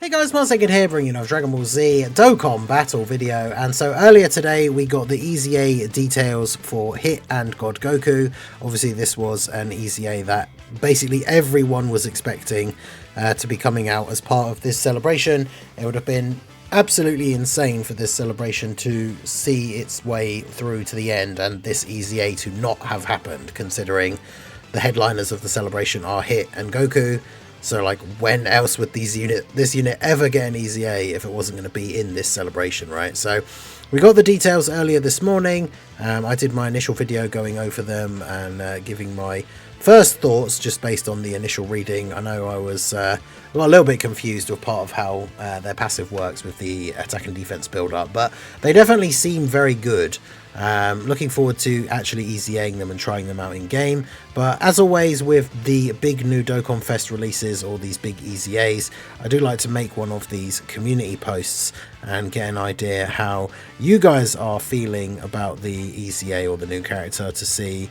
Hey guys, Second here, bringing you Dragon Ball Z Dokkan battle video. And so earlier today we got the EZA details for Hit and God Goku. Obviously this was an EZA that basically everyone was expecting to be coming out as part of this celebration. It would have been absolutely insane for this celebration to see its way through to the end and this EZA to not have happened, considering the headliners of the celebration are Hit and Goku. So, like, when else would this unit ever get an EZA if it wasn't going to be in this celebration, right? So, we got the details earlier this morning. I did my initial video going over them and giving my first thoughts just based on the initial reading. I know I was got a little bit confused with part of how their passive works with the attack and defense build-up, but they definitely seem very good. Looking forward to actually EZAing them and trying them out in game. But as always with the big new Dokkan Fest releases or these big EZAs, I do like to make one of these community posts and get an idea how you guys are feeling about the EZA or the new character to see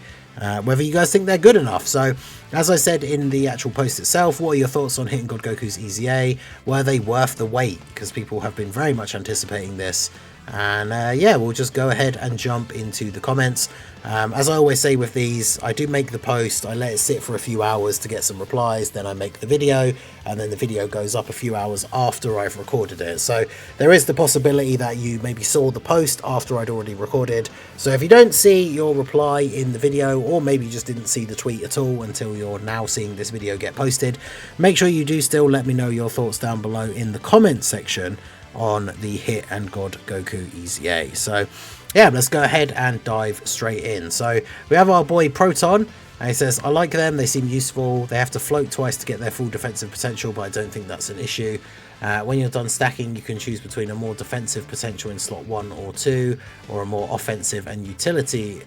whether you guys think they're good enough. So as I said in the actual post itself, what are your thoughts on Hit and God Goku's EZA? Were they worth the wait? Because people have been very much anticipating this. And yeah, we'll just go ahead and jump into the comments. As I always say with these, I do make the post, I let it sit for a few hours to get some replies, then I make the video, and then the video goes up a few hours after I've recorded it. So there is the possibility that you maybe saw the post after I'd already recorded. So if you don't see your reply in the video, or maybe you just didn't see the tweet at all until you're now seeing this video get posted, make sure you do still let me know your thoughts down below in the comments section on the Hit and God Goku EZA. So yeah, let's go ahead and dive straight in. So we have our boy Proton, and he says, I like them, they seem useful, they have to float twice to get their full defensive potential, but I don't think that's an issue. When you're done stacking, you can choose between a more defensive potential in slot 1 or 2, or a more offensive and utility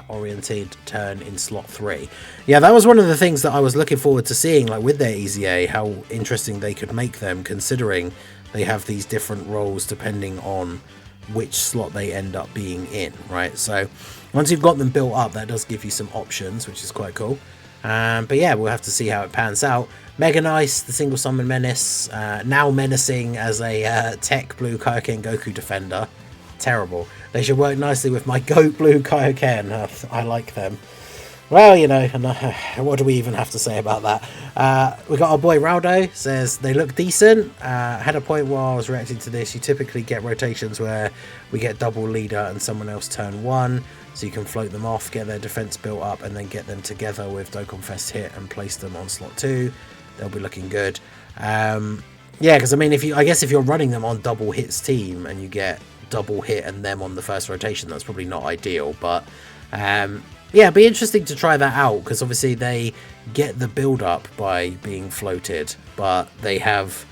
oriented turn in slot 3. Yeah, that was one of the things that I was looking forward to seeing, like with their EZA, how interesting they could make them, considering they have these different roles depending on which slot they end up being in, right? So once you've got them built up, that does give you some options, which is quite cool. But yeah, we'll have to see how it pans out. Mega Nice, the single summon menace, now menacing as a tech blue Kaioken Goku defender. Terrible. They should work nicely with my goat blue Kaioken. I like them. Well, you know, what do we even have to say about that? We got our boy Raldo, says they look decent. Had a point while I was reacting to this. You typically get rotations where we get double leader and someone else turn 1, so you can float them off, get their defense built up, and then get them together with Dokkan Fest Hit and place them on slot 2. They'll be looking good. Yeah, because I mean, if you're running them on double Hit's team and you get double Hit and them on the first rotation, that's probably not ideal, but yeah, it'd be interesting to try that out, because obviously they get the build-up by being floated, but they have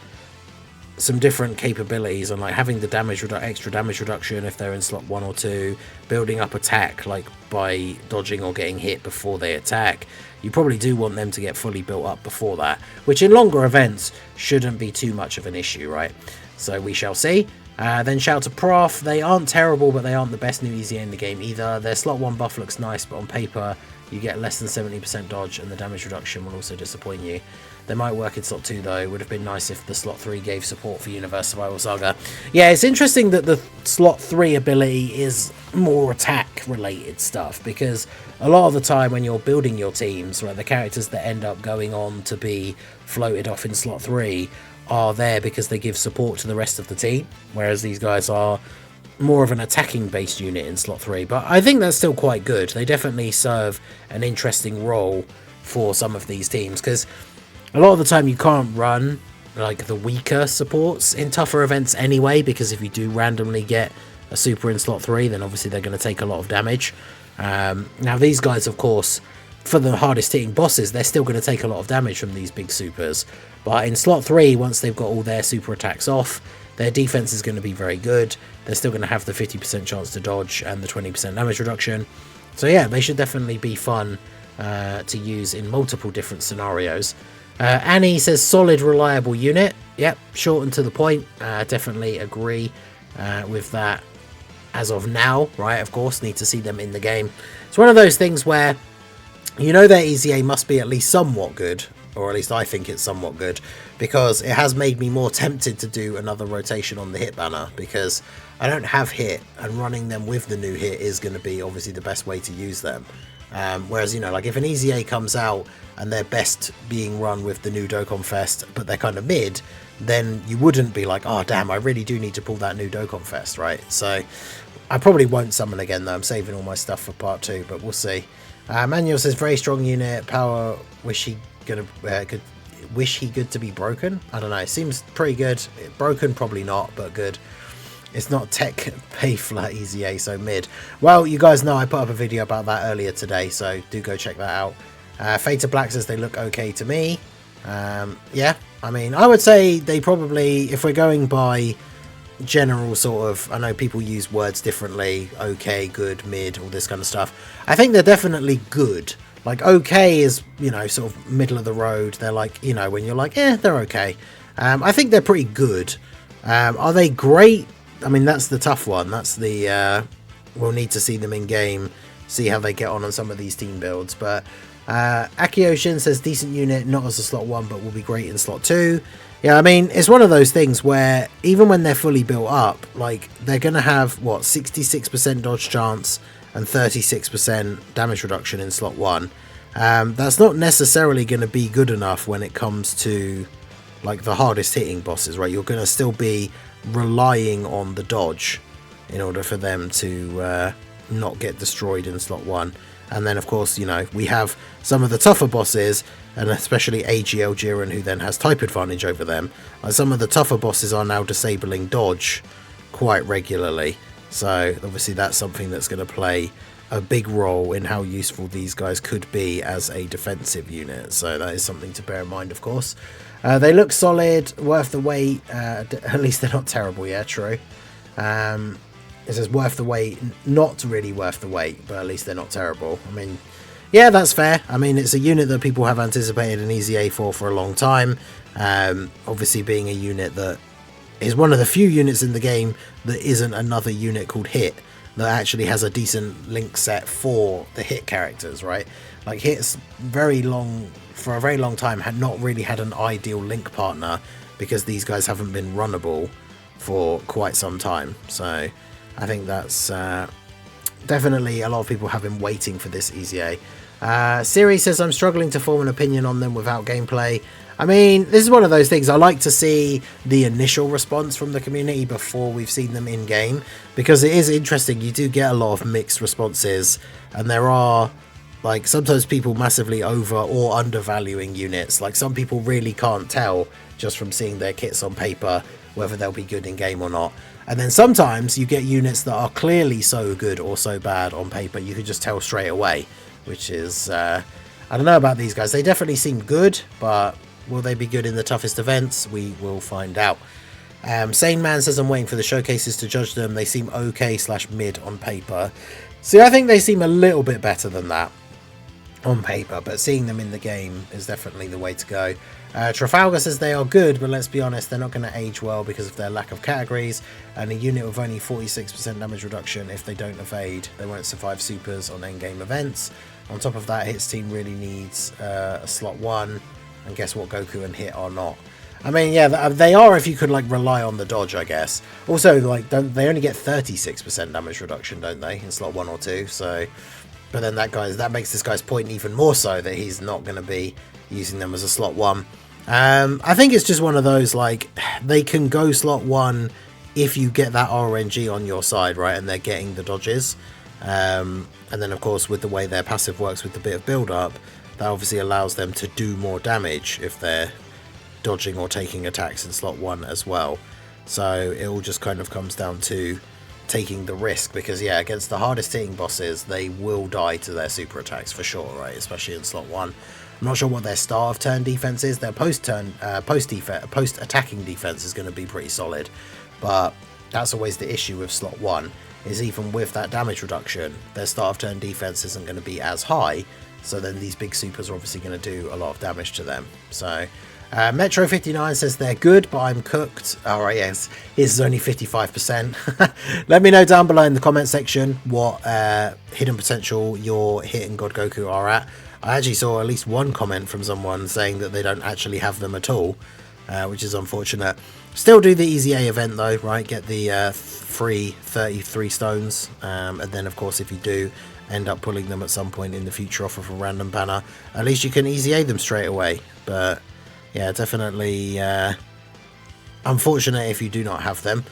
some different capabilities on, like, having the extra damage reduction if they're in slot 1 or 2, building up attack, like by dodging or getting hit before they attack. You probably do want them to get fully built up before that, which in longer events shouldn't be too much of an issue, right? So we shall see. Then shout to Prof. They aren't terrible, but they aren't the best new EZA in the game either. Their slot 1 buff looks nice, but on paper you get less than 70% dodge, and the damage reduction will also disappoint you. They might work in slot 2 though. It would have been nice if the slot 3 gave support for Universe Survival Saga. Yeah, it's interesting that the slot 3 ability is more attack related stuff, because a lot of the time when you're building your teams, right, the characters that end up going on to be floated off in slot 3 are there because they give support to the rest of the team, whereas these guys are more of an attacking based unit in slot 3. But I think that's still quite good. They definitely serve an interesting role for some of these teams, because a lot of the time you can't run like the weaker supports in tougher events anyway, because if you do randomly get a super in slot 3, then obviously they're going to take a lot of damage. Now these guys, of course, for the hardest hitting bosses, they're still going to take a lot of damage from these big supers. But in slot 3, once they've got all their super attacks off, their defense is going to be very good. They're still going to have the 50% chance to dodge and the 20% damage reduction. So yeah, they should definitely be fun to use in multiple different scenarios. Annie says solid, reliable unit. Yep, short and to the point. Definitely agree with that as of now, right? Of course, need to see them in the game. It's one of those things where you know their EZA must be at least somewhat good, or at least I think it's somewhat good, because it has made me more tempted to do another rotation on the hit banner, because I don't have hit, and running them with the new hit is going to be obviously the best way to use them. Whereas, you know, like if an EZA comes out and they're best being run with the new Dokkan Fest, but they're kind of mid, then you wouldn't be like, oh damn, I really do need to pull that new Dokkan Fest, right? So I probably won't summon again though. I'm saving all my stuff for part 2, but we'll see. Manuel says very strong unit, power, wish he good to be broken. I don't know, seems pretty good. Broken probably not, but good. It's not tech pay flat EZA, so mid. Well, you guys know I put up a video about that earlier today, so do go check that out. Fade to Black says they look okay to me. Yeah, I mean, I would say they probably, if we're going by general sort of, I know people use words differently, okay, good, mid, all this kind of stuff. I think they're definitely good. Like, okay is, you know, sort of middle of the road. They're like, you know, when you're like, they're okay. I think they're pretty good. Are they great? I mean, that's the tough one. That's the, we'll need to see them in game, see how they get on some of these team builds. But Akioshin says decent unit, not as a slot 1, but will be great in slot 2. Yeah, I mean, it's one of those things where even when they're fully built up, like, they're going to have, what, 66% dodge chance and 36% damage reduction in slot 1. That's not necessarily going to be good enough when it comes to, like, the hardest hitting bosses, right? You're going to still be relying on the dodge in order for them to not get destroyed in slot 1. And then, of course, you know, we have some of the tougher bosses, and especially AGL Jiren, who then has type advantage over them. Some of the tougher bosses are now disabling dodge quite regularly. So, obviously, that's something that's going to play a big role in how useful these guys could be as a defensive unit. So, that is something to bear in mind, of course. They look solid, worth the wait. At least they're not terrible, yeah, true. It says worth the wait, not really worth the wait, but at least they're not terrible. I mean, yeah, that's fair. I mean, it's a unit that people have anticipated an EZA for a long time. Obviously being a unit that is one of the few units in the game that isn't another unit called Hit, that actually has a decent link set for the Hit characters, right? Like, Hit's for a very long time had not really had an ideal link partner, because these guys haven't been runnable for quite some time. So I think that's definitely a lot of people have been waiting for this EZA. Siri says, I'm struggling to form an opinion on them without gameplay. I mean, this is one of those things. I like to see the initial response from the community before we've seen them in game, because it is interesting. You do get a lot of mixed responses, and there are, like, sometimes people massively over or undervaluing units. Like, some people really can't tell just from seeing their kits on paper whether they'll be good in game or not. And then sometimes you get units that are clearly so good or so bad on paper, you can just tell straight away, which is, I don't know about these guys. They definitely seem good, but will they be good in the toughest events? We will find out. Sane Man says, I'm waiting for the showcases to judge them. They seem okay / mid on paper. See, I think they seem a little bit better than that on paper, but seeing them in the game is definitely the way to go. Trafalgar says they are good, but let's be honest, they're not going to age well because of their lack of categories, and a unit with only 46% damage reduction, if they don't evade, they won't survive supers on endgame events. On top of that, Hit's team really needs a slot 1, and guess what, Goku and Hit are not. I mean, yeah, they are if you could, like, rely on the dodge, I guess. Also, like, they only get 36% damage reduction, don't they, in slot 1 or 2, so... But then that makes this guy's point even more so, that he's not going to be using them as a slot 1. I think it's just one of those, like, they can go slot 1 if you get that RNG on your side, right, and they're getting the dodges. And then, of course, with the way their passive works with the bit of build-up, that obviously allows them to do more damage if they're dodging or taking attacks in slot 1 as well. So it all just kind of comes down to taking the risk, because yeah, against the hardest hitting bosses, they will die to their super attacks for sure, right? Especially in slot 1. I'm not sure what their start of turn defense is. Their post attacking defense is going to be pretty solid, but that's always the issue with slot 1, is even with that damage reduction, their start of turn defense isn't going to be as high, so then these big supers are obviously going to do a lot of damage to them. So Metro59 says they're good, but I'm cooked. Alright, yes, his is only 55%. Let me know down below in the comment section what hidden potential your Hit and God Goku are at. I actually saw at least one comment from someone saying that they don't actually have them at all. which is unfortunate. Still do the EZA event though, right? Get the free 33 stones, and then of course if you do end up pulling them at some point in the future off of a random banner, at least you can EZA them straight away. But yeah, definitely unfortunate if you do not have them.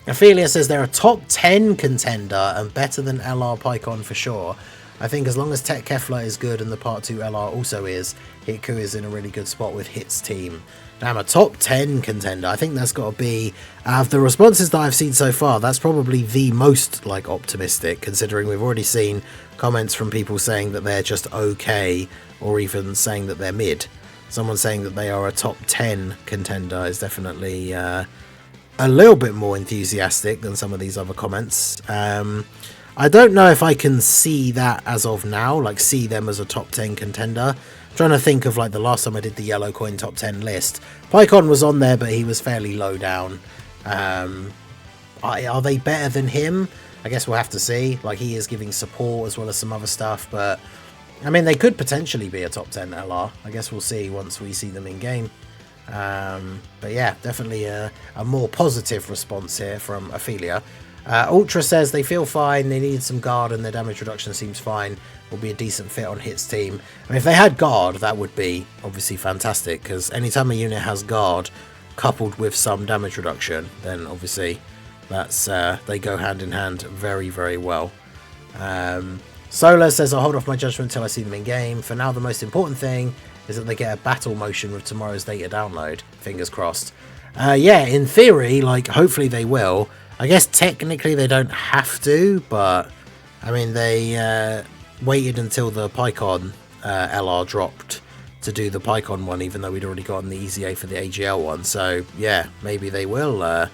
Ophelia says they're a top 10 contender and better than LR PyCon for sure. I think as long as Tech Kefla is good and the Part 2 LR also is, Hitku is in a really good spot with Hit's team. Damn, a top 10 contender. I think that's got to be, out of the responses that I've seen so far, that's probably the most like optimistic, considering we've already seen comments from people saying that they're just okay, or even saying that they're mid. Someone saying that they are a top 10 contender is definitely a little bit more enthusiastic than some of these other comments. I don't know if I can see that as of now, like see them as a top 10 contender. I'm trying to think of like the last time I did the yellow coin top 10 list. PyCon was on there, but he was fairly low down. Are they better than him? I guess we'll have to see. Like, he is giving support as well as some other stuff, but I mean, they could potentially be a top 10 LR. I guess we'll see once we see them in game. But yeah, definitely a more positive response here from Ophelia. Ultra says they feel fine, they need some guard and their damage reduction seems fine, will be a decent fit on Hit's team. I mean, if they had guard, that would be obviously fantastic, because anytime a unit has guard coupled with some damage reduction, then obviously that's they go hand in hand very, very well. Solar says I'll hold off my judgment until I see them in game. For now, the most important thing is that they get a battle motion with tomorrow's data download. Fingers crossed. Yeah, in theory, like, hopefully they will. I guess technically they don't have to, but I mean, they waited until the PyCon LR dropped to do the PyCon one, even though we'd already gotten the EZA for the AGL one. So yeah, maybe they will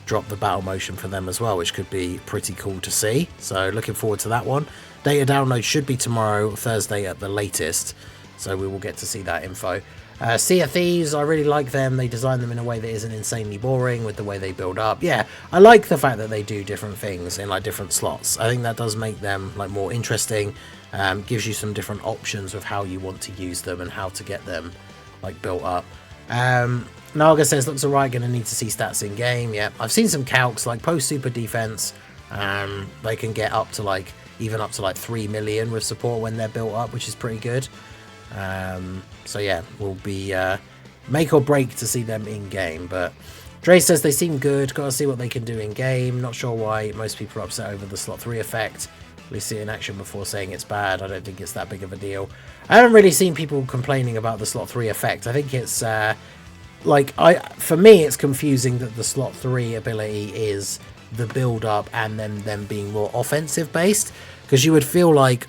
drop the battle motion for them as well, which could be pretty cool to see. So looking forward to that one. Data download should be tomorrow, Thursday at the latest, so we will get to see that info. Sea of Thieves, I really like them. They design them in a way that isn't insanely boring with the way they build up. Yeah, I like the fact that they do different things in like different slots. I think that does make them like more interesting. Gives you some different options of how you want to use them and how to get them like built up. Naga says looks alright, gonna need to see stats in game. Yeah, I've seen some calcs like post super defense. They can get up to like even up to like 3 million with support when they're built up, which is pretty good. So yeah, will be make or break to see them in game. But Dre says they seem good, gotta see what they can do in game. Not sure why most people are upset over the slot 3 effect. We see it in action before saying it's bad. I don't think it's that big of a deal. I haven't really seen people complaining about the slot 3 effect. I think it's like, for me it's confusing that the slot 3 ability is the build up and then them being more offensive based, because you would feel like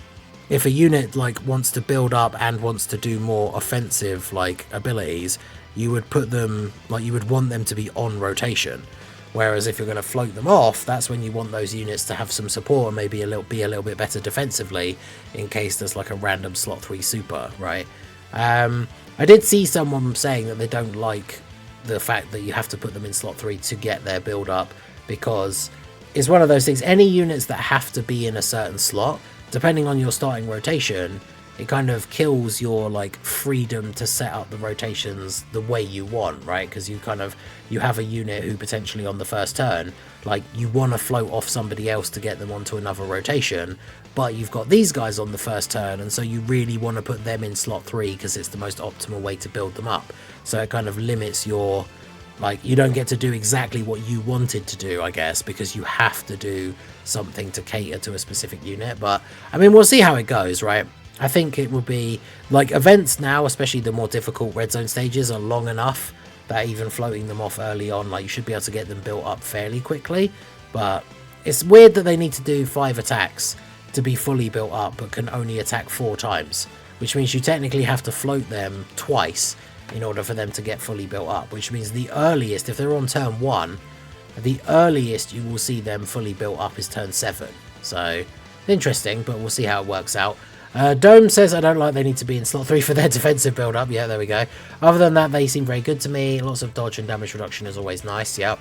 if a unit like wants to build up and wants to do more offensive like abilities, you would put them like, you would want them to be on rotation. Whereas if you're going to float them off, that's when you want those units to have some support and maybe be a little bit better defensively in case there's like a random slot 3 super, right? I did see someone saying that they don't like the fact that you have to put them in slot 3 to get their build up, because it's one of those things, any units that have to be in a certain slot, depending on your starting rotation, it kind of kills your like freedom to set up the rotations the way you want, right? Because you have a unit who potentially on the first turn, like, you want to float off somebody else to get them onto another rotation, but you've got these guys on the first turn, and so you really want to put them in slot 3 because it's the most optimal way to build them up. So it kind of limits your, like, you don't get to do exactly what you wanted to do, I guess, because you have to do something to cater to a specific unit. But I mean, we'll see how it goes, right? I think it will be like events now, especially the more difficult red zone stages, are long enough that even floating them off early on, like, you should be able to get them built up fairly quickly. But it's weird that they need to do 5 attacks to be fully built up but can only attack 4 times, which means you technically have to float them twice in order for them to get fully built up, which means the earliest, if they're on turn 1, the earliest you will see them fully built up is turn 7. So interesting, but we'll see how it works out. Dome says I don't like they need to be in slot 3 for their defensive build up. Yeah, there we go. Other than that, they seem very good to me. Lots of dodge and damage reduction is always nice. Yep.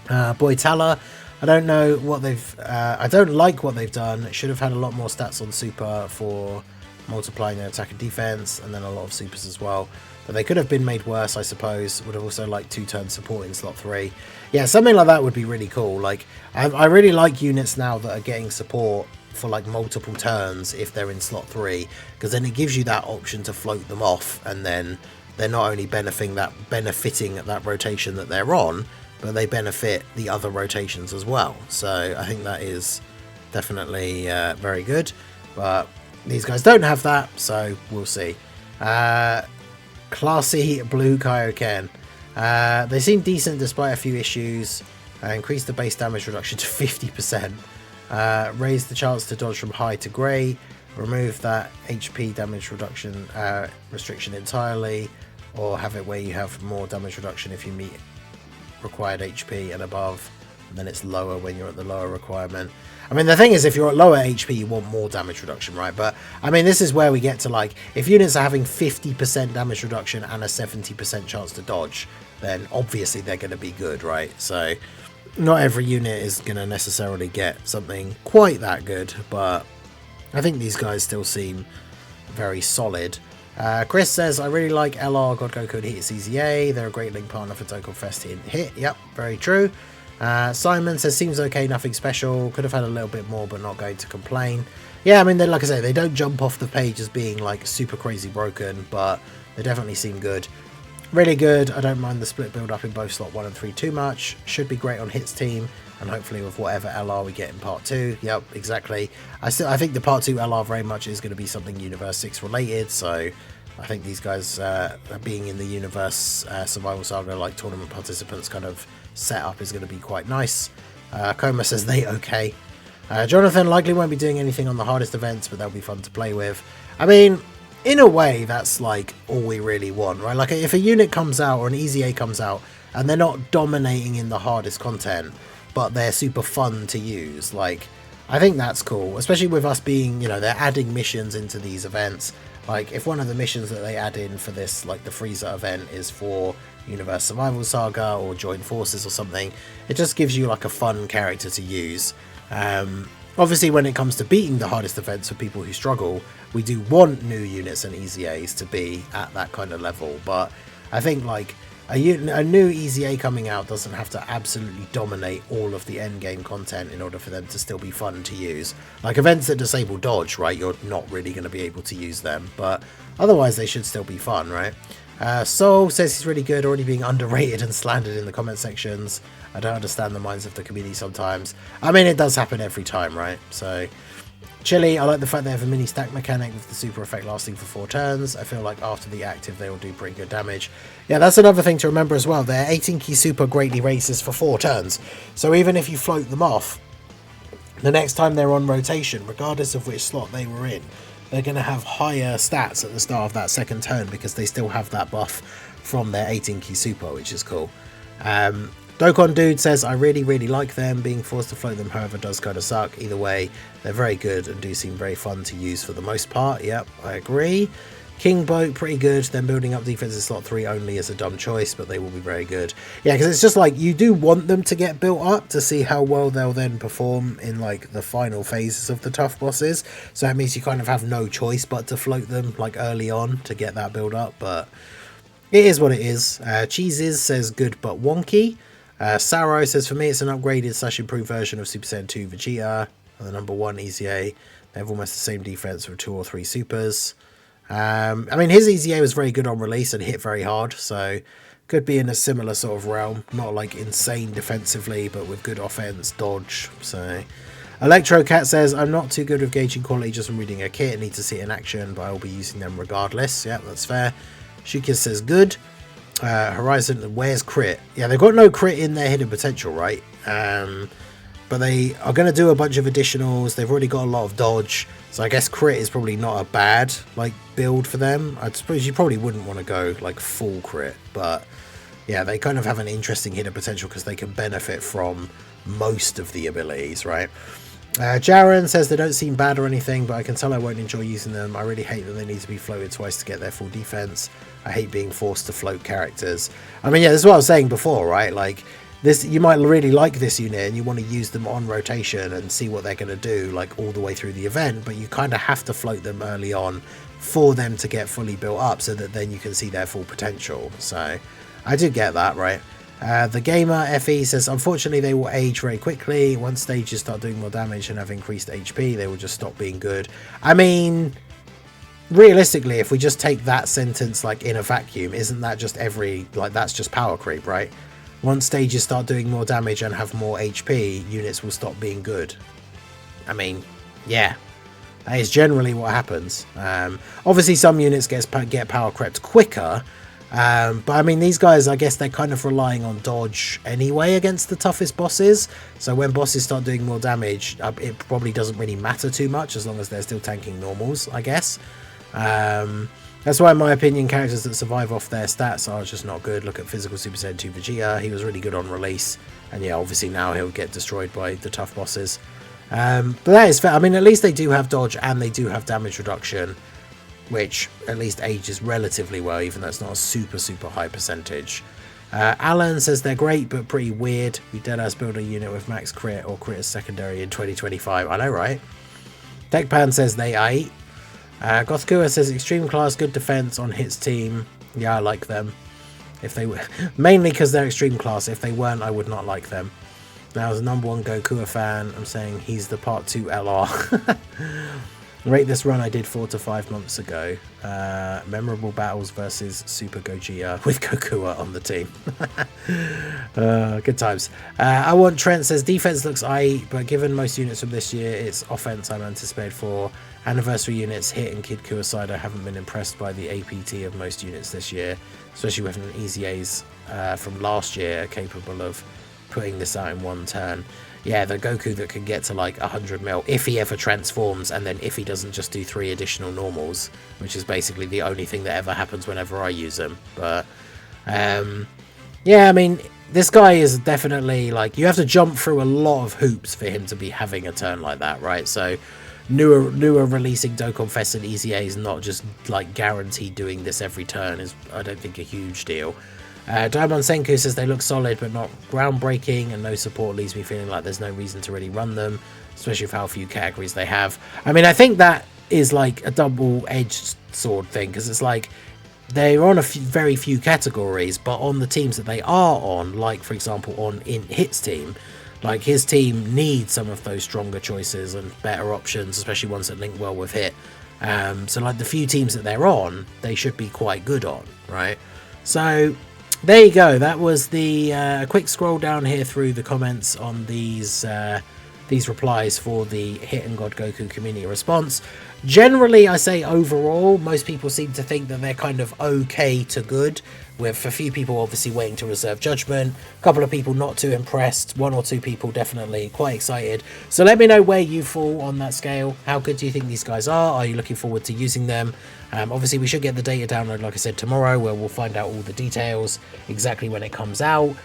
Boytala, I don't know what they've I don't like what they've done. Should have had a lot more stats on super for multiplying their attack and defense, and then a lot of supers as well. But they could have been made worse, I suppose. Would have also liked 2-turn support in slot 3. Yeah, something like that would be really cool. Like, I really like units now that are getting support for like multiple turns if they're in slot 3, because then it gives you that option to float them off, and then they're not only benefiting that rotation that they're on, but they benefit the other rotations as well. So I think that is definitely very good. But these guys don't have that, so we'll see. Classy Blue Kaioken. They seem decent despite a few issues. Increase the base damage reduction to 50%. Raise the chance to dodge from high to grey. Remove that HP damage reduction restriction entirely, or have it where you have more damage reduction if you meet required HP and above, and then it's lower when you're at the lower requirement. I mean, the thing is, if you're at lower HP, you want more damage reduction, right? But, I mean, this is where we get to, like, if units are having 50% damage reduction and a 70% chance to dodge, then obviously they're going to be good, right? So, not every unit is going to necessarily get something quite that good, but I think these guys still seem very solid. Chris says, I really like LR, God Goku, and Hit EZA. They're a great link partner for Dokkan Fest in Hit. Yep, very true. Simon says, seems okay, nothing special. Could have had a little bit more, but not going to complain. Yeah, I mean, like I say, they don't jump off the page as being like super crazy broken, but they definitely seem good. Really good. I don't mind the split build up in both slot 1 and 3 too much. Should be great on Hit's team, and hopefully with whatever LR we get in part 2. Yep, exactly. I think the part 2 LR very much is going to be something Universe 6 related, so I think these guys being in the Universe Survival Saga like tournament participants kind of setup is going to be quite nice. Koma says they okay. Jonathan likely won't be doing anything on the hardest events, but they'll be fun to play with. I mean, in a way, that's like all we really want, right? Like if a unit comes out or an EZA comes out and they're not dominating in the hardest content, but they're super fun to use, like I think that's cool, especially with us being, you know, they're adding missions into these events. Like if one of the missions that they add in for this, like the Frieza event, is for Universe Survival Saga or Joint Forces or something, it just gives you like a fun character to use. Obviously when it comes to beating the hardest events for people who struggle, we do want new units and EZAs to be at that kind of level, but I think like a new EZA coming out doesn't have to absolutely dominate all of the endgame content in order for them to still be fun to use. Like events that disable dodge, right, you're not really going to be able to use them, but otherwise they should still be fun, right? Soul says he's really good, already being underrated and slandered in the comment sections. I don't understand the minds of the community sometimes. I mean, it does happen every time, right? So, Chili, I like the fact they have a mini stack mechanic with the super effect lasting for 4 turns. I feel like after the active, they will do pretty good damage. Yeah, that's another thing to remember as well. Their 18 key super greatly raises for 4 turns. So even if you float them off, the next time they're on rotation, regardless of which slot they were in, they're going to have higher stats at the start of that second turn because they still have that buff from their 18 key super, which is cool. Dokkan Dude says, I really like them. Being forced to float them, however, does kind of suck. Either way, they're very good and do seem very fun to use for the most part. Yep, I agree. King Boat, pretty good. Then building up defense in slot 3 only is a dumb choice, but they will be very good. Yeah, because it's just like, you do want them to get built up to see how well they'll then perform in like the final phases of the tough bosses. So that means you kind of have no choice but to float them like early on to get that build up, but it is what it is. Cheeses says, good but wonky. Saro says, for me it's an upgraded / improved version of Super Saiyan 2 Vegeta, the number 1 EZA. They have almost the same defense with 2 or 3 supers. I mean, his EZA was very good on release and hit very hard, so could be in a similar sort of realm. Not like insane defensively, but with good offense, dodge. So Electrocat says, I'm not too good with gauging quality just from reading a kit. I need to see it in action, but I will be using them regardless. Yeah, that's fair. Shukis says, good. Horizon, where's crit? Yeah, they've got no crit in their hidden potential, right? But they are going to do a bunch of additionals. They've already got a lot of dodge, so I guess crit is probably not a bad like build for them. I suppose you probably wouldn't want to go like full crit, but yeah, they kind of have an interesting hidden potential because they can benefit from most of the abilities, right? Jaren says they don't seem bad or anything, but I can tell I won't enjoy using them. I really hate that they need to be floated twice to get their full defense. I hate being forced to float characters. I mean, yeah, this is what I was saying before, right? Like, this, you might really like this unit and you want to use them on rotation and see what they're going to do like all the way through the event, but you kind of have to float them early on for them to get fully built up so that then you can see their full potential. So I do get that, right? The Gamer FE says, unfortunately, they will age very quickly. Once stages start doing more damage and have increased HP, they will just stop being good. I mean, realistically, if we just take that sentence like in a vacuum, isn't that just that's just power creep, right? Once stages start doing more damage and have more HP, units will stop being good. I mean, yeah, that is generally what happens. Obviously, some units get power crept quicker. But I mean, these guys, I guess they're kind of relying on dodge anyway against the toughest bosses. So when bosses start doing more damage, it probably doesn't really matter too much as long as they're still tanking normals, I guess. That's why, in my opinion, characters that survive off their stats are just not good. Look at Physical Super Saiyan 2 Vegeta. He was really good on release. And yeah, obviously now he'll get destroyed by the tough bosses. But that is fair. I mean, at least they do have dodge and they do have damage reduction, which at least ages relatively well, even though it's not a super high percentage. Alan says they're great but pretty weird. We deadass build a unit with max crit or crit as secondary in 2025. I know, right? Techpan says they ate. Gothkua says extreme class, good defense on hits team. Yeah, I like them. If they were mainly because they're extreme class. If they weren't, I would not like them. Now, as a #1 Goku fan, I'm saying he's the part 2 LR. Rate this run I did 4 to 5 months ago. Memorable battles versus Super Gogeta with Goku on the team. Good times. I want Trent says defense looks aight, but given most units from this year, it's offense I'm anticipated for. Anniversary units Hit and Kid Ku aside, I haven't been impressed by the APT of most units this year, especially with an EZAs from last year capable of putting this out in one turn. Yeah, the Goku that can get to like 100 mil if he ever transforms, and then if he doesn't just do 3 additional normals, which is basically the only thing that ever happens whenever I use him. But yeah, I mean, this guy is definitely like, you have to jump through a lot of hoops for him to be having a turn like that, right? So newer releasing Dokkan Fest and EZA is not just like guaranteed doing this every turn, is I don't think a huge deal. Diamond Senku says they look solid but not groundbreaking, and no support leaves me feeling like there's no reason to really run them, especially with how few categories they have. I mean, I think that is like a double-edged sword thing, because it's like they're on very few categories, but on the teams that they are on, like for example on Hit's team, like his team needs some of those stronger choices and better options, especially ones that link well with Hit. So like the few teams that they're on, they should be quite good on, right? So there you go. That was the quick scroll down here through the comments on these replies for the Hit and God Goku community response. Generally, I say overall, most people seem to think that they're kind of okay to good, with a few people obviously waiting to reserve judgment, a couple of people not too impressed, 1 or 2 people definitely quite excited. So let me know where you fall on that scale. How good do you think these guys are? Are you looking forward to using them? Obviously, we should get the data download, like I said, tomorrow, where we'll find out all the details, exactly when it comes out,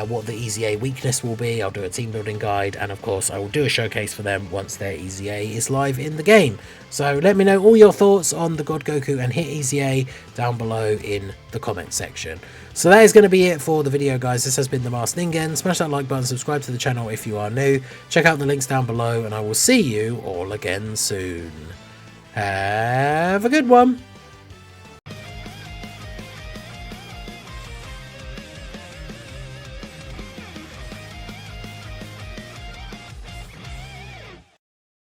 what the EZA weakness will be. I'll do a team building guide, and of course I will do a showcase for them once their EZA is live in the game. So let me know all your thoughts on the God Goku and Hit EZA down below in the comment section. So that is going to be it for the video, guys. This has been the Masked Ningen. Smash that like button, subscribe to the channel if you are new, check out the links down below, and I will see you all again soon. Have a good one.